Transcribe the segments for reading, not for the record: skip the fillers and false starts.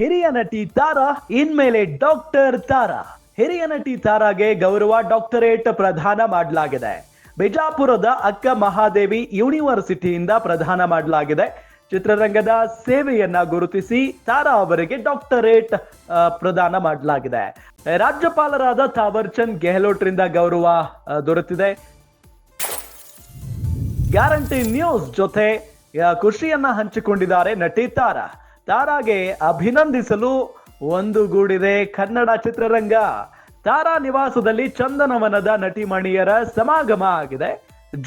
ಹಿರಿಯ ನಟಿ ತಾರಾ ಇನ್ಮೇಲೆ ಡಾಕ್ಟರ್ ತಾರಾ. ಹಿರಿಯ ನಟಿ ತಾರಾಗೆ ಗೌರವ ಡಾಕ್ಟರೇಟ್ ಪ್ರದಾನ ಮಾಡಲಾಗಿದೆ. ಬಿಜಾಪುರದ ಅಕ್ಕ ಮಹಾದೇವಿ ಯೂನಿವರ್ಸಿಟಿಯಿಂದ ಪ್ರದಾನ ಮಾಡಲಾಗಿದೆ. ಚಿತ್ರರಂಗದ ಸೇವೆಯನ್ನ ಗುರುತಿಸಿ ತಾರಾ ಅವರಿಗೆ ಡಾಕ್ಟರೇಟ್ ಪ್ರದಾನ ಮಾಡಲಾಗಿದೆ. ರಾಜ್ಯಪಾಲರಾದ ಥಾವರ್ ಚಂದ್ ಗೆಹ್ಲೋಟ್ ರಿಂದ ಗೌರವ ದೊರೆತಿದೆ. ಗ್ಯಾರಂಟಿ ನ್ಯೂಸ್ ಜೊತೆ ಖುಷಿಯನ್ನ ಹಂಚಿಕೊಂಡಿದ್ದಾರೆ ನಟಿ ತಾರಾ. ತಾರಾಗೆ ಅಭಿನಂದಿಸಲು ಒಂದುಗೂಡಿದೆ ಕನ್ನಡ ಚಿತ್ರರಂಗ. ತಾರಾ ನಿವಾಸದಲ್ಲಿ ಚಂದನವನದ ನಟಿಮಣಿಯರ ಸಮಾಗಮ ಆಗಿದೆ.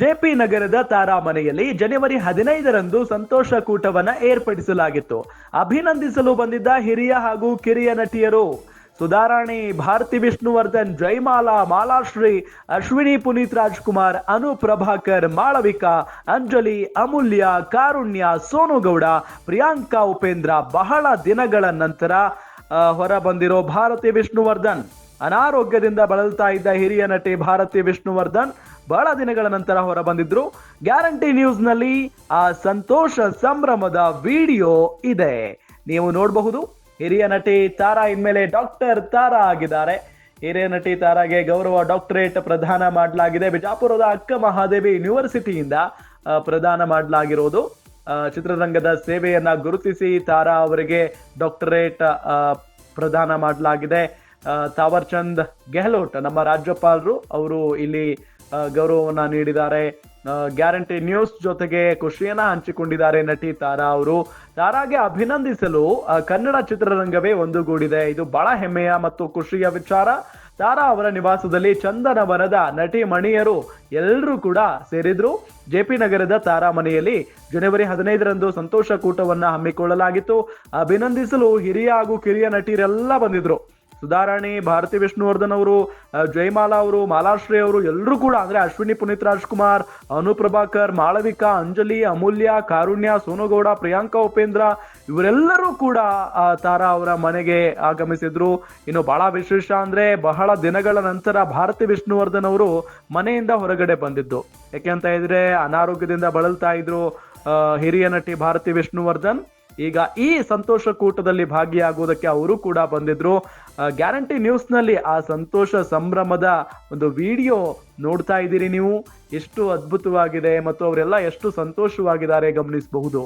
ಜೆಪಿ ನಗರದ ತಾರಾ ಮನೆಯಲ್ಲಿ ಜನವರಿ 15ರಂದು ಸಂತೋಷ ಕೂಟವನ್ನ ಏರ್ಪಡಿಸಲಾಗಿತ್ತು. ಅಭಿನಂದಿಸಲು ಬಂದಿದ್ದ ಹಿರಿಯ ಹಾಗೂ ಕಿರಿಯ ನಟಿಯರು ಸುಧಾರಾಣಿ, ಭಾರತಿ ವಿಷ್ಣುವರ್ಧನ್, ಜಯಮಾಲಾ, ಮಾಲಾಶ್ರೀ, ಅಶ್ವಿನಿ ಪುನೀತ್ ರಾಜ್ಕುಮಾರ್, ಅನು ಪ್ರಭಾಕರ್, ಮಾಳವಿಕಾ, ಅಂಜಲಿ, ಅಮೂಲ್ಯ, ಕಾರುಣ್ಯ, ಸೋನು ಗೌಡ, ಪ್ರಿಯಾಂಕಾ ಉಪೇಂದ್ರ, ಬಹಳ ದಿನಗಳ ನಂತರ ಹೊರ ಬಂದಿರೋ ಭಾರತಿ ವಿಷ್ಣುವರ್ಧನ್. ಅನಾರೋಗ್ಯದಿಂದ ಬಳಲ್ತಾ ಇದ್ದ ಹಿರಿಯ ನಟಿ ಭಾರತಿ ವಿಷ್ಣುವರ್ಧನ್ ಬಹಳ ದಿನಗಳ ನಂತರ ಹೊರ ಬಂದಿದ್ರು. ಗ್ಯಾರಂಟಿ ನ್ಯೂಸ್ ನಲ್ಲಿ ಆ ಸಂತೋಷ ಸಂಭ್ರಮದ ವಿಡಿಯೋ ಇದೆ, ನೀವು ನೋಡಬಹುದು. ಹಿರಿಯ ನಟಿ ತಾರಾ ಇನ್ಮೇಲೆ ಡಾಕ್ಟರ್ ತಾರಾ ಆಗಿದ್ದಾರೆ. ಹಿರಿಯ ನಟಿ ತಾರಾಗೆ ಗೌರವ ಡಾಕ್ಟರೇಟ್ ಪ್ರದಾನ ಮಾಡಲಾಗಿದೆ. ಬಿಜಾಪುರದ ಅಕ್ಕ ಮಹಾದೇವಿ ಯೂನಿವರ್ಸಿಟಿಯಿಂದ ಪ್ರದಾನ ಮಾಡಲಾಗಿರೋದು. ಚಿತ್ರರಂಗದ ಸೇವೆಯನ್ನ ಗುರುತಿಸಿ ತಾರಾ ಅವರಿಗೆ ಡಾಕ್ಟರೇಟ್ ಪ್ರದಾನ ಮಾಡಲಾಗಿದೆ. ಥಾವರ್ ಚಂದ್ ಗೆಹ್ಲೋಟ್ ನಮ್ಮ ರಾಜ್ಯಪಾಲರು ಅವರು ಇಲ್ಲಿ ಗೌರವವನ್ನ ನೀಡಿದ್ದಾರೆ. ಗ್ಯಾರಂಟಿ ನ್ಯೂಸ್ ಜೊತೆಗೆ ಖುಷಿಯನ್ನ ಹಂಚಿಕೊಂಡಿದ್ದಾರೆ ನಟಿ ತಾರಾ ಅವರು. ತಾರಾಗೆ ಅಭಿನಂದಿಸಲು ಕನ್ನಡ ಚಿತ್ರರಂಗವೇ ಒಂದುಗೂಡಿದೆ. ಇದು ಬಹಳ ಹೆಮ್ಮೆಯ ಮತ್ತು ಖುಷಿಯ ವಿಚಾರ. ತಾರಾ ಅವರ ನಿವಾಸದಲ್ಲಿ ಚಂದನವನದ ನಟಿ ಮಣಿಯರು ಎಲ್ಲರೂ ಕೂಡ ಸೇರಿದ್ರು. ಜೆಪಿ ನಗರದ ತಾರಾ ಮನೆಯಲ್ಲಿ ಜನವರಿ 15ರಂದು ಸಂತೋಷ ಕೂಟವನ್ನ ಹಮ್ಮಿಕೊಳ್ಳಲಾಗಿತ್ತು. ಅಭಿನಂದಿಸಲು ಹಿರಿಯ ಹಾಗೂ ಕಿರಿಯ ನಟಿಯರೆಲ್ಲ ಬಂದಿದ್ರು. ಸುಧಾರಾಣಿ, ಭಾರತಿ ವಿಷ್ಣುವರ್ಧನ್ ಅವರು, ಜಯಮಾಲಾ ಅವರು, ಮಾಲಾಶ್ರೀ ಅವರು ಎಲ್ಲರೂ ಕೂಡ, ಅಂದ್ರೆ ಅಶ್ವಿನಿ ಪುನೀತ್ ರಾಜ್ಕುಮಾರ್, ಅನು ಪ್ರಭಾಕರ್, ಮಾಳವಿಕಾ, ಅಂಜಲಿ, ಅಮೂಲ್ಯ, ಕಾರುಣ್ಯ, ಸೋನುಗೌಡ, ಪ್ರಿಯಾಂಕಾ ಉಪೇಂದ್ರ ಇವರೆಲ್ಲರೂ ಕೂಡ ತಾರಾ ಅವರ ಮನೆಗೆ ಆಗಮಿಸಿದ್ರು. ಇನ್ನು ಬಹಳ ವಿಶೇಷ ಅಂದ್ರೆ ಬಹಳ ದಿನಗಳ ನಂತರ ಭಾರತಿ ವಿಷ್ಣುವರ್ಧನ್ ಅವರು ಮನೆಯಿಂದ ಹೊರಗಡೆ ಬಂದಿದ್ದು. ಯಾಕೆಂತ ಇದ್ರೆ ಅನಾರೋಗ್ಯದಿಂದ ಬಳಲ್ತಾ ಇದ್ರು ಹಿರಿಯ ನಟಿ ಭಾರತಿ ವಿಷ್ಣುವರ್ಧನ್. ಈಗ ಈ ಸಂತೋಷ ಕೂಟದಲ್ಲಿ ಭಾಗಿಯಾಗುವುದಕ್ಕೆ ಅವರು ಕೂಡ ಬಂದಿದ್ರು. ಗ್ಯಾರಂಟಿ ನ್ಯೂಸ್ ನಲ್ಲಿ ಆ ಸಂತೋಷ ಸಂಭ್ರಮದ ಒಂದು ವಿಡಿಯೋ ನೋಡ್ತಾ ಇದ್ದೀರಿ ನೀವು. ಎಷ್ಟು ಅದ್ಭುತವಾಗಿದೆ ಮತ್ತು ಅವರೆಲ್ಲ ಎಷ್ಟು ಸಂತೋಷವಾಗಿದ್ದಾರೆ ಗಮನಿಸಬಹುದು.